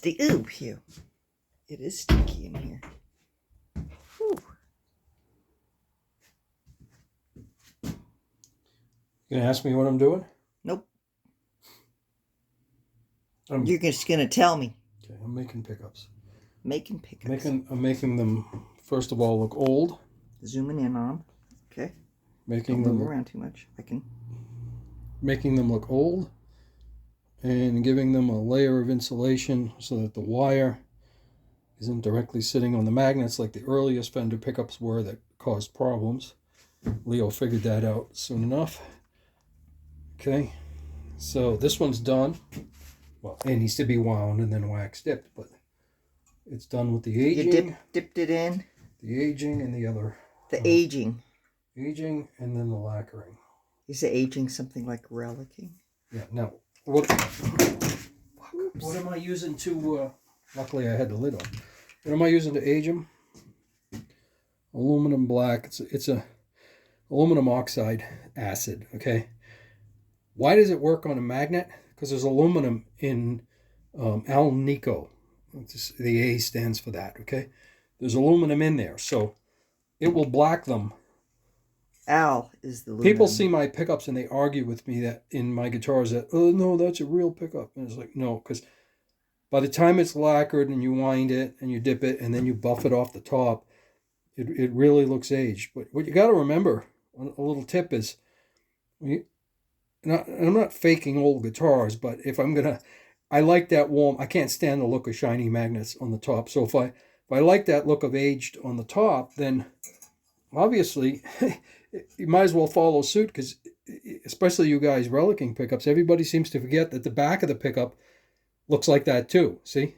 Ooh, pew. It is sticky in here. Whew. You gonna ask me what I'm doing? Nope. You're just gonna tell me. Okay, I'm making pickups. Making pickups. I'm making them first of all look old. Zooming in on them. Okay. Making Don't them move around too much. I can. Making them look old, and giving them a layer of insulation so that the wire isn't directly sitting on the magnets like the earliest Fender pickups were that caused problems. Leo figured that out soon enough. Okay, so this one's done. Well, it needs to be wound and then wax dipped, but it's done with the aging. You dipped it in? The aging and the other. The aging. Aging and then the lacquering. Is the aging something like relicking? Yeah, now, what am I using to, luckily I had the lid on. What am I using to age them? Aluminum black. It's a aluminum oxide acid, okay? Why does it work on a magnet? Because there's aluminum in alnico. The A stands for that, okay? There's aluminum in there, so it will black them. Al is the aluminum. People see my pickups and they argue with me that in my guitars that, oh no, that's a real pickup. And it's like, no, because by the time it's lacquered and you wind it and you dip it and then you buff it off the top, it really looks aged. But what you got to remember, a little tip is, I'm not faking old guitars, but if I'm going to, I like that warm, I can't stand the look of shiny magnets on the top. So if I like that look of aged on the top, then obviously you might as well follow suit, because especially you guys relicking pickups, everybody seems to forget that the back of the pickup looks like that too. See?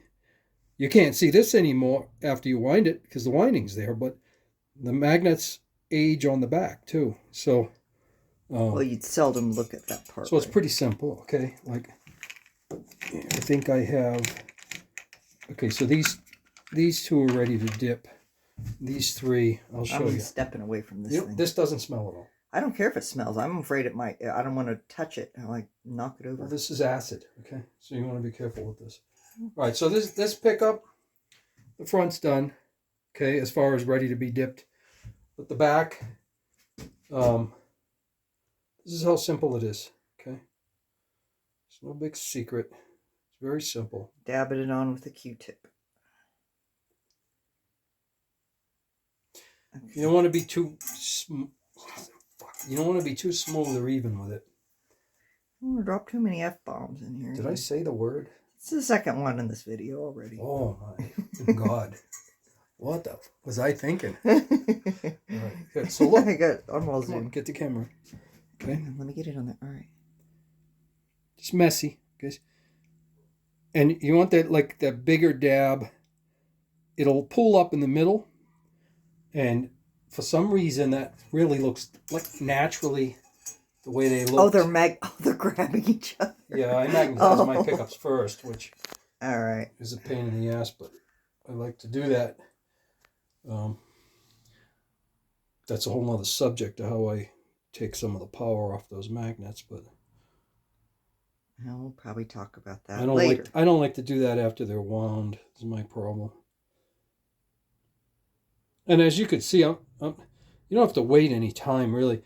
You can't see this anymore after you wind it because the winding's there, but the magnets age on the back too. So well, you'd seldom look at that part. So it's pretty simple, okay? Like, I think I have, okay, so these two are ready to dip. These three, I'll show you. I'm stepping away from this thing. This doesn't smell at all. I don't care if it smells. I'm afraid it might. I don't want to touch it. I like knock it over. Well, this is acid, okay? So you want to be careful with this. All right, so this pickup, the front's done, okay, as far as ready to be dipped. But the back, this is how simple it is, okay? It's no big secret. It's very simple. Dabbing it on with a Q-tip. Okay. You don't want to be too smooth or even with it. I don't want to drop too many F-bombs in here. Did I say the word? It's the second one in this video already. Oh my God. What the was I thinking? All right, good. So look. I'm all zoomed. Get the camera. Okay. Let me get it on there. All right. Just messy, guys. And you want that, like, that bigger dab. It'll pull up in the middle. And for some reason, that really looks like naturally the way they look. Oh, they're grabbing each other. Yeah, I magnetize my pickups first, which all right is a pain in the ass, but I like to do that. That's a whole nother subject of how I take some of the power off those magnets, but we'll probably talk about that later. I don't like to do that after they're wound. Is my problem. And as you can see, you don't have to wait any time, really.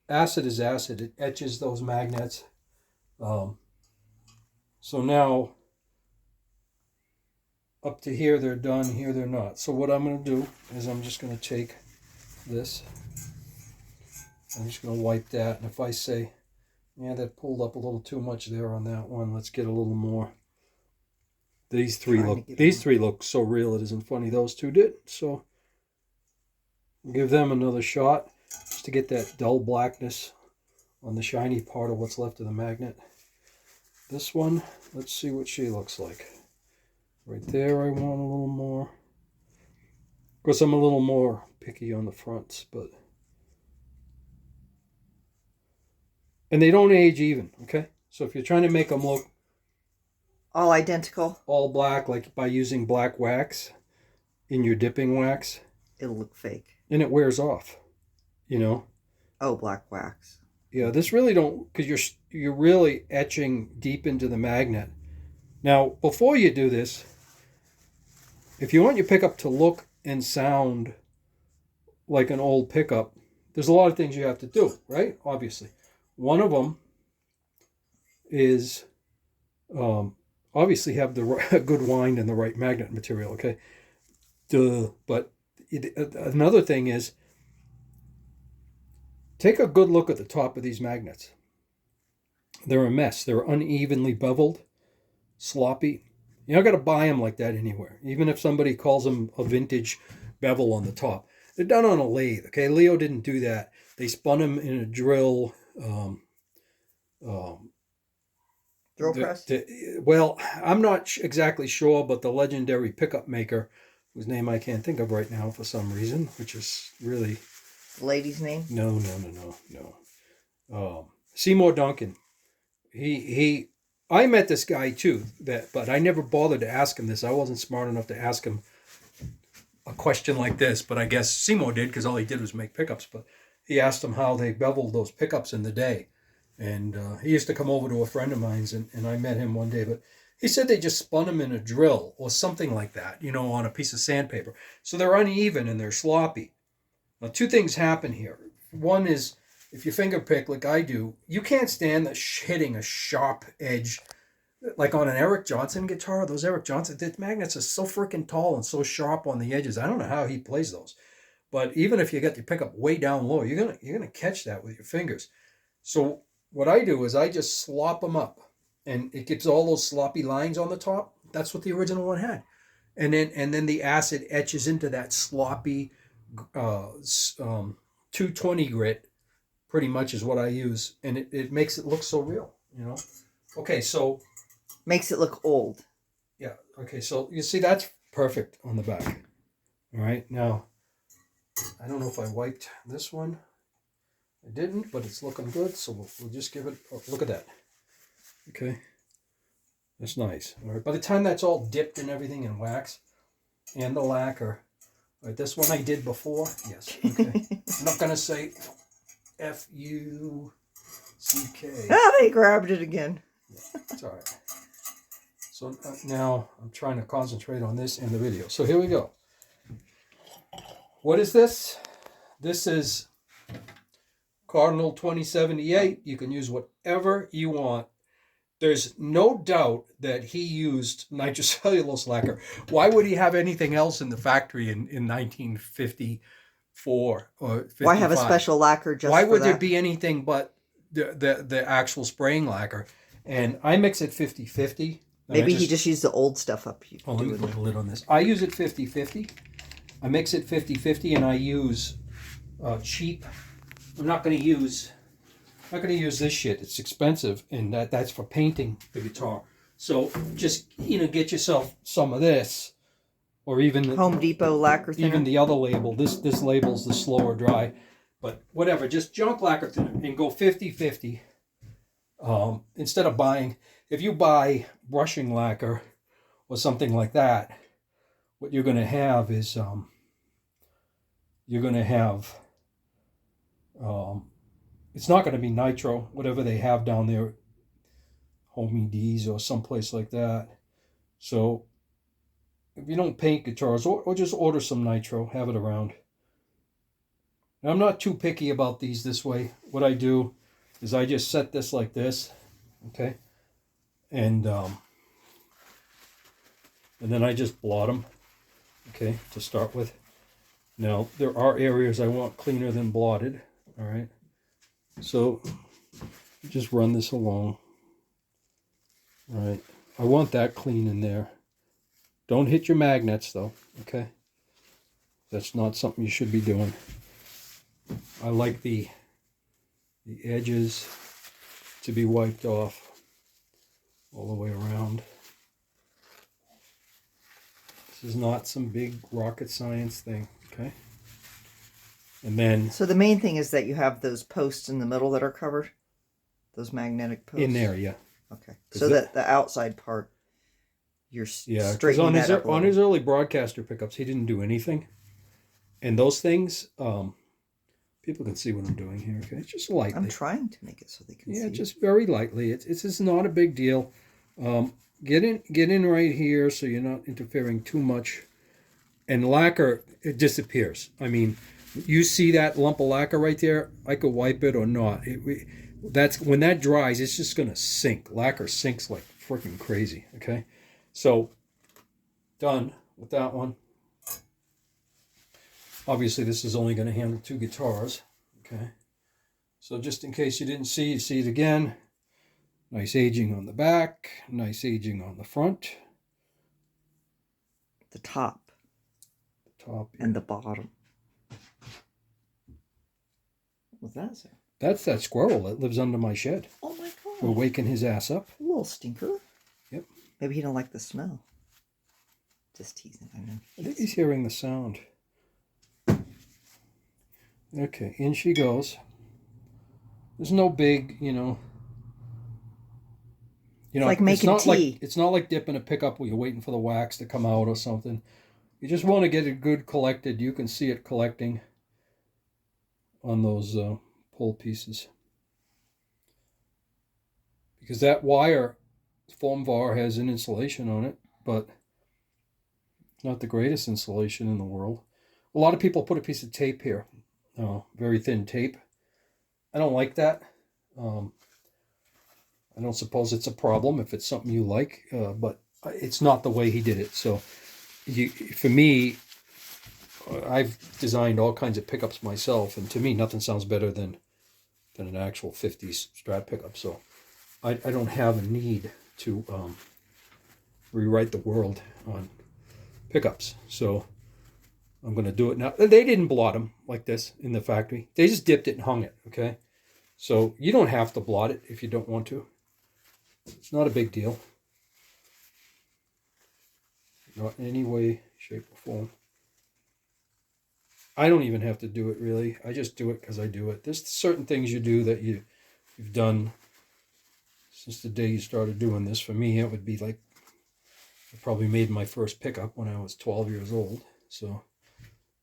Acid is acid. It etches those magnets. So now, up to here, they're done. Here, they're not. So what I'm going to do is I'm just going to take this. I'm just going to wipe that. And if I say, yeah, that pulled up a little too much there on that one, let's get a little more. These three look so real it isn't funny. Those two did. So give them another shot just to get that dull blackness on the shiny part of what's left of the magnet. This one, let's see what she looks like. Right there, I want a little more. Of course, I'm a little more picky on the fronts, but... And they don't age even, okay? So if you're trying to make them look... all identical? All black, like by using black wax in your dipping wax. It'll look fake. And it wears off, you know? Oh, black wax. Yeah, this really don't... Because you're really etching deep into the magnet. Now, before you do this, if you want your pickup to look and sound like an old pickup, there's a lot of things you have to do, right? Obviously. One of them is obviously have the good wind and the right magnet material, okay? Duh. But another thing is, take a good look at the top of these magnets. They're a mess. They're unevenly beveled, sloppy. You're not going to buy them like that anywhere, even if somebody calls them a vintage bevel on the top. They're done on a lathe, okay? Leo didn't do that. They spun them in a drill. Drill press? Well, I'm not exactly sure, but the legendary pickup maker, whose name I can't think of right now for some reason, which is really... Lady's name? No. Seymour Duncan. I met this guy too, but I never bothered to ask him this. I wasn't smart enough to ask him a question like this, but I guess Seymour did, because all he did was make pickups. But he asked him how they beveled those pickups in the day. And he used to come over to a friend of mine's, and I met him one day. But he said they just spun them in a drill or something like that, on a piece of sandpaper. So they're uneven and they're sloppy. Now, two things happen here. One is, if you finger pick like I do, you can't stand hitting a sharp edge. Like on an Eric Johnson guitar, those Eric Johnson, the magnets are so freaking tall and so sharp on the edges. I don't know how he plays those. But even if you get your pickup way down low, you're gonna catch that with your fingers. So what I do is I just slop them up, and it gives all those sloppy lines on the top. That's what the original one had. And then the acid etches into that sloppy 220 grit, pretty much is what I use, and it makes it look so real, Okay, so makes it look old. Yeah. Okay, so you see that's perfect on the back. All right, now I don't know if I wiped this one. I didn't, but it's looking good, so we'll just give it. Oh, look at that. Okay, that's nice. All right. By the time that's all dipped and everything in wax and the lacquer, all right, this one I did before. Yes. Okay. I'm not gonna say F-U-C-K. Ah, they grabbed it again. Yeah, it's all right. So now I'm trying to concentrate on this in the video. So here we go. What is this? This is Cardinal 2078. You can use whatever you want. There's no doubt that he used nitrocellulose lacquer. Why would he have anything else in the factory in 1954 or 55? Why have a special lacquer just Why for would that? there be anything but the actual spraying lacquer? And I mix it 50-50. Maybe he just used the old stuff up. Let me put a lid on this. I use it 50-50. I mix it 50-50, and I use cheap. I'm not going to use this shit. It's expensive, and that's for painting the guitar. So just get yourself some of this, or even Home Depot lacquer thinner. Even the other label. This label's the slower dry, but whatever. Just junk lacquer thinner and go 50-50. Instead of buying, if you buy brushing lacquer or something like that, what you're going to have is it's not going to be nitro, whatever they have down there, Homie D's or someplace like that. So if you don't paint guitars, or just order some nitro, have it around. Now, I'm not too picky about these this way. What I do is I just set this like this, okay, and then I just blot them, okay, to start with. Now there are areas I want cleaner than blotted. All right, so just run this along. All right, I want that clean in there. Don't hit your magnets though, okay? That's not something you should be doing. I like the edges to be wiped off all the way around. This is not some big rocket science thing, okay? And then... So the main thing is that you have those posts in the middle that are covered? Those magnetic posts? In there, yeah. Okay. So that the outside part, you're straightening that up on his early broadcaster pickups, he didn't do anything. And those things, people can see what I'm doing here, okay? Just lightly. I'm trying to make it so they can see. Yeah, just very lightly. It's just not a big deal. Get in right here so you're not interfering too much And lacquer, it disappears. I mean, you see that lump of lacquer right there? I could wipe it or not. That's when that dries, it's just going to sink. Lacquer sinks like freaking crazy. Okay, so done with that one. Obviously, this is only going to handle 2 guitars. Okay, so just in case you didn't see, you see it again. Nice aging on the back. Nice aging on the front. The top. Top and the bottom. What's that say? That's that squirrel that lives under my shed. Oh my god. We're waking his ass up. A little stinker. Yep. Maybe he don't like the smell. Just teasing, I know. I think he's hearing the sound. Okay, in she goes. There's no big, It's like making tea. It's not like dipping a pickup where you're waiting for the wax to come out or something. You just want to get it good collected. You can see it collecting on those pull pieces. Because that wire, foam var, has an insulation on it, but not the greatest insulation in the world. A lot of people put a piece of tape here. Very thin tape. I don't like that. I don't suppose it's a problem if it's something you like, but it's not the way he did it. So for me, I've designed all kinds of pickups myself, and to me, nothing sounds better than an actual 50s Strat pickup. So I don't have a need to rewrite the world on pickups. So I'm going to do it now. They didn't blot them like this in the factory. They just dipped it and hung it, okay? So you don't have to blot it if you don't want to. It's not a big deal. Not in any way, shape, or form. I don't even have to do it, really. I just do it because I do it. There's certain things you do that you've done since the day you started doing this. For me, it would be like, I probably made my first pickup when I was 12 years old. So,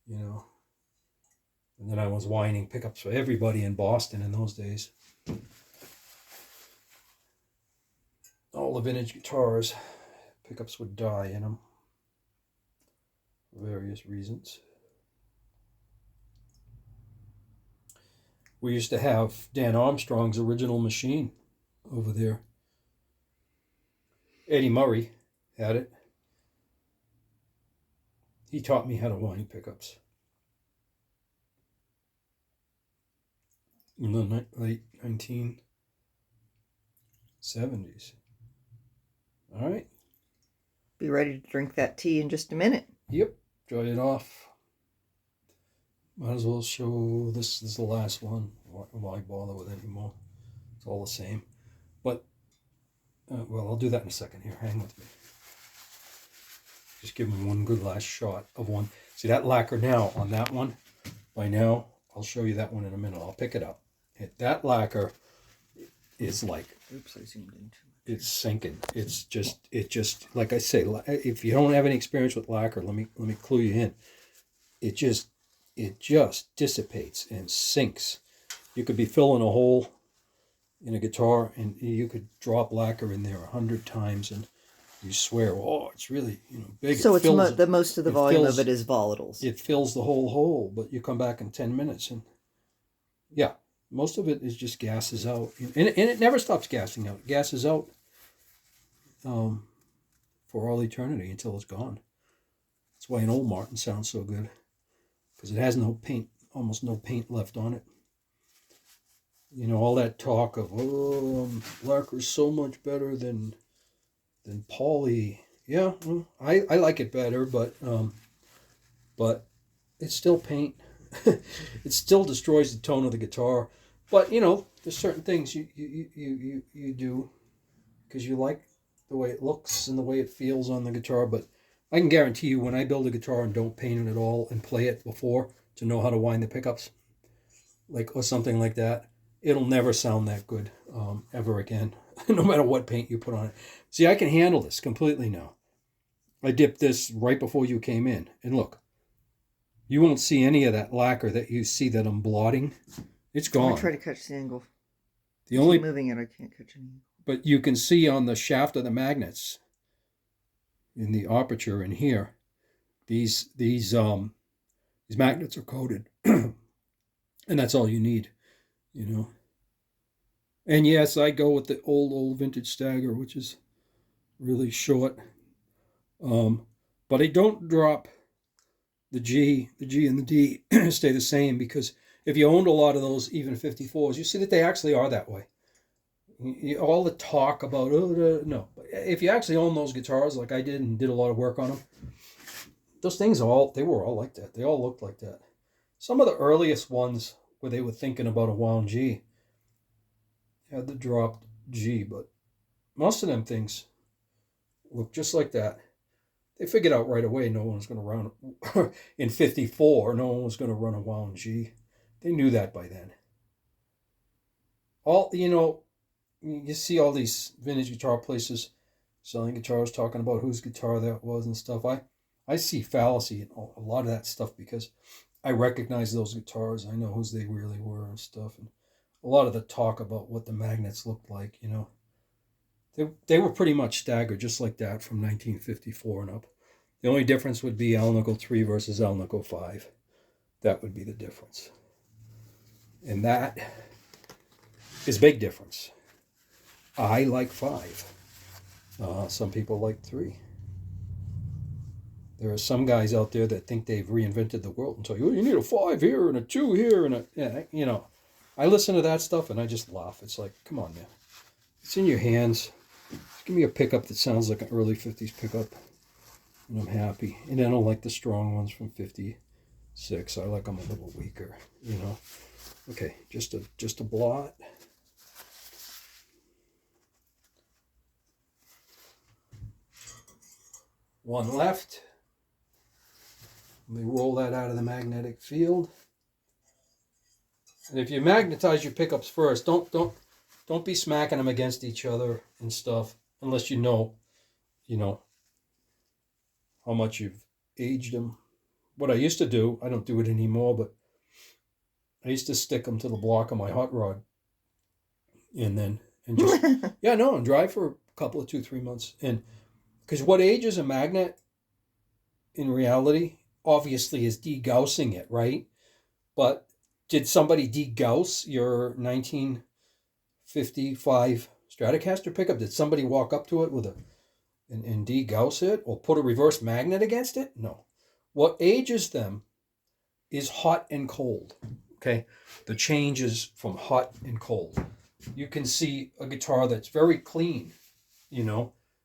and then I was winding pickups for everybody in Boston in those days. All the vintage guitars, pickups would die in them for various reasons. We used to have Dan Armstrong's original machine over there. Eddie Murray had it. He taught me how to wind pickups in the late 1970s. All right. Be ready to drink that tea in just a minute. Yep. Dry it off. Might as well show this is the last one. Why bother with any more? It's all the same. But, well, I'll do that in a second here. Hang with me. Just give them one good last shot of one. See that lacquer now on that one? By now, I'll show you that one in a minute. I'll pick it up. That lacquer is like... Oops, I zoomed in too much. It's sinking. It just like I say, if you don't have any experience with lacquer, let me clue you in. It just dissipates and sinks. You could be filling a hole in a guitar and you could drop lacquer in there 100 times and you swear, oh, it's really big. So it's most of the volume of it is volatiles. It fills the whole hole, but you come back in 10 minutes and yeah. Most of it is just gases out. And it never stops gassing out. It gases out for all eternity until it's gone. That's why an old Martin sounds so good. Because it has no paint, almost no paint left on it. All that talk of, lacquer's so much better than poly. Yeah, well, I like it better, but it's still paint. It still destroys the tone of the guitar. But, there's certain things you do because you like the way it looks and the way it feels on the guitar. But I can guarantee you when I build a guitar and don't paint it at all and play it before to know how to wind the pickups, or something like that, it'll never sound that good ever again, no matter what paint you put on it. See, I can handle this completely now. I dipped this right before you came in. And look, you won't see any of that lacquer that you see that I'm blotting. It's gone. I try to catch the angle. Keep moving it, I can't catch any angle. But you can see on the shaft of the magnets in the aperture in here, these magnets are coated, and that's all you need, you know. And yes, I go with the old vintage stagger, which is really short. But I don't drop the G and the D stay the same, because if you owned a lot of those, even 54s, you see that they actually are that way. All the talk about, oh, no. If you actually own those guitars like I did and did a lot of work on them, those things they were all like that. They all looked like that. Some of the earliest ones where they were thinking about a wound G had the dropped G, but most of them things look just like that. They figured out right away no one was going to run in 54. No one was going to run a wound G. They knew that by then. You see all these vintage guitar places selling guitars, talking about whose guitar that was and stuff. I see fallacy in a lot of that stuff, because I recognize those guitars. I know whose they really were and stuff. And a lot of the talk about what the magnets looked like, they were pretty much staggered just like that from 1954 and up. The only difference would be Alnico 3 versus Alnico 5. That would be the difference. And that is a big difference. I like 5. Some people like 3. There are some guys out there that think they've reinvented the world and tell you, you need a 5 here and a 2 here and I listen to that stuff and I just laugh. It's like, come on, man. It's in your hands. Just give me a pickup that sounds like an early 50s pickup, and I'm happy. And I don't like the strong ones from 56. I like them a little weaker, Okay, just a blot. One left. Let me roll that out of the magnetic field. And if you magnetize your pickups first, don't be smacking them against each other and stuff unless you know how much you've aged them. What I used to do, I don't do it anymore, but I used to stick them to the block of my hot rod, and just and drive for a couple of 2-3 months. And because what ages a magnet in reality obviously is degaussing it, right? But did somebody degauss your 1955 Stratocaster pickup? Did somebody walk up to it and degauss it or put a reverse magnet against it? No. What ages them is hot and cold. Okay, the change is from hot and cold. You can see a guitar that's very clean,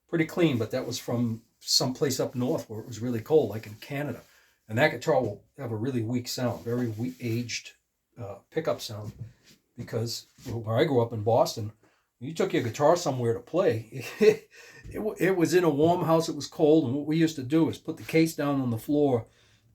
pretty clean, but that was from someplace up north where it was really cold, like in Canada. And that guitar will have a really weak sound, very weak aged pickup sound, because where I grew up in Boston, you took your guitar somewhere to play, it was in a warm house, it was cold, and what we used to do is put the case down on the floor,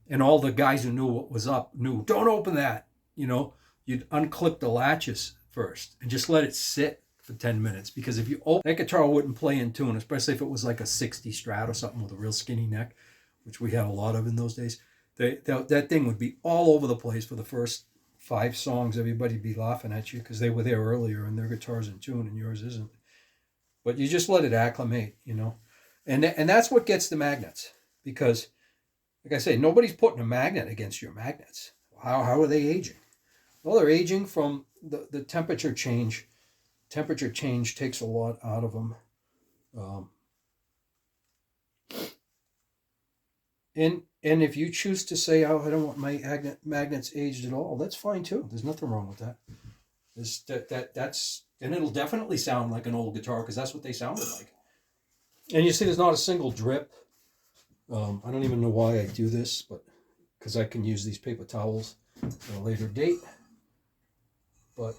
and all the guys who knew what was up knew, don't open that, you'd unclip the latches first and just let it sit for 10 minutes, because if you open, that guitar wouldn't play in tune, especially if it was like a 60 Strat or something with a real skinny neck, which we had a lot of in those days. That thing would be all over the place for the first 5 songs. Everybody'd be laughing at you because they were there earlier and their guitar's in tune and yours isn't. But you just let it acclimate, and that's what gets the magnets, because, like I say, nobody's putting a magnet against your magnets. How are they aging? Well, they're aging from the temperature change. Temperature change takes a lot out of them. And if you choose to say, oh, I don't want my magnets aged at all, that's fine too. There's nothing wrong with that. That's and it'll definitely sound like an old guitar, because that's what they sounded like. And you see, there's not a single drip. I don't even know why I do this, but because I can use these paper towels at a later date. But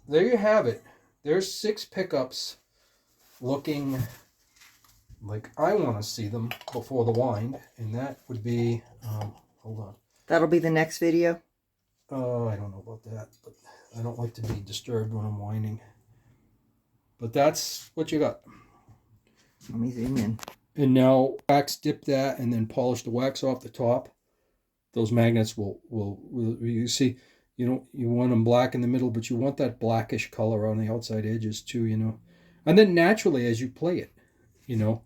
there you have it. There's 6 pickups looking like I want to see them before the wind, and that would be, hold on. That'll be the next video? I don't know about that, but I don't like to be disturbed when I'm winding. But that's what you got. Let me zoom in. And now wax dip that and then polish the wax off the top. Those magnets will you see, you want them black in the middle, but you want that blackish color on the outside edges too, And then naturally as you play it, and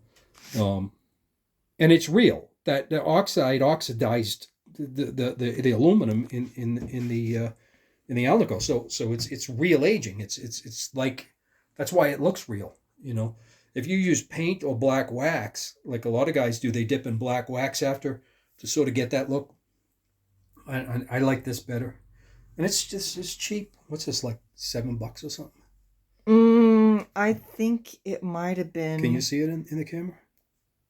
it's real. that the oxide oxidized the aluminum in the alnico. So it's real aging. It's like, that's why it looks real. You know, if you use paint or black wax, like a lot of guys do, they dip in black wax after to sort of get that look. I like this better, and it's cheap. What's this, like $7 or something? I think it might have been. Can you see it in the camera?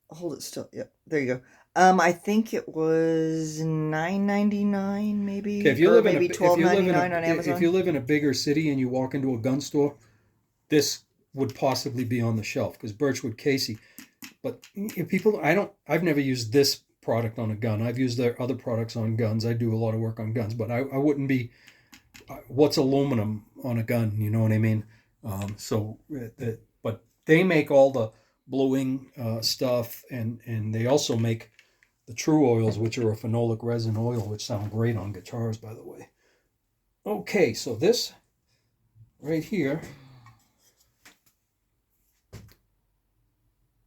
Hold it still. Yep, there you go. I think it was $9.99 maybe, Okay, if you or live in maybe a, if you live in $12.99 on a, Amazon. if you live in a bigger city and you walk into a gun store, this would possibly be on the shelf, because Birchwood Casey. But people, I've never used this product on a gun. I've used their other products on guns. I do a lot of work on guns, but I wouldn't be, what's aluminum on a gun? You know what I mean? But they make all the bluing stuff, and they also make the true oils, which are a phenolic resin oil, which sound great on guitars, by the way. Okay, so this right here,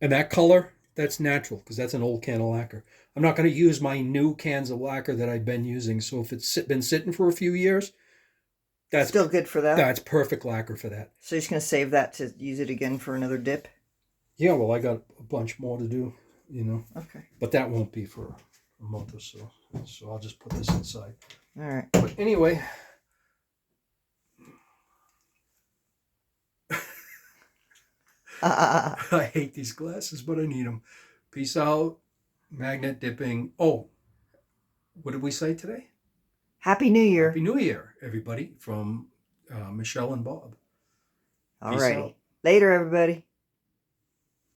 and that color, that's natural, because that's an old can of lacquer. I'm not going to use my new cans of lacquer that I've been using. So if it's been sitting for a few years, that's still good for that. That's perfect lacquer for that. So you're just gonna save that to use it again for another dip? Yeah, well, I got a bunch more to do, you know. Okay. But that won't be for a month or so. So I'll just put this inside. All right. But anyway, I hate these glasses, but I need them. Peace out. Magnet dipping. Oh, what did we say today? Happy New Year. Happy New Year, everybody, from Michelle and Bob. All righty. Later, everybody.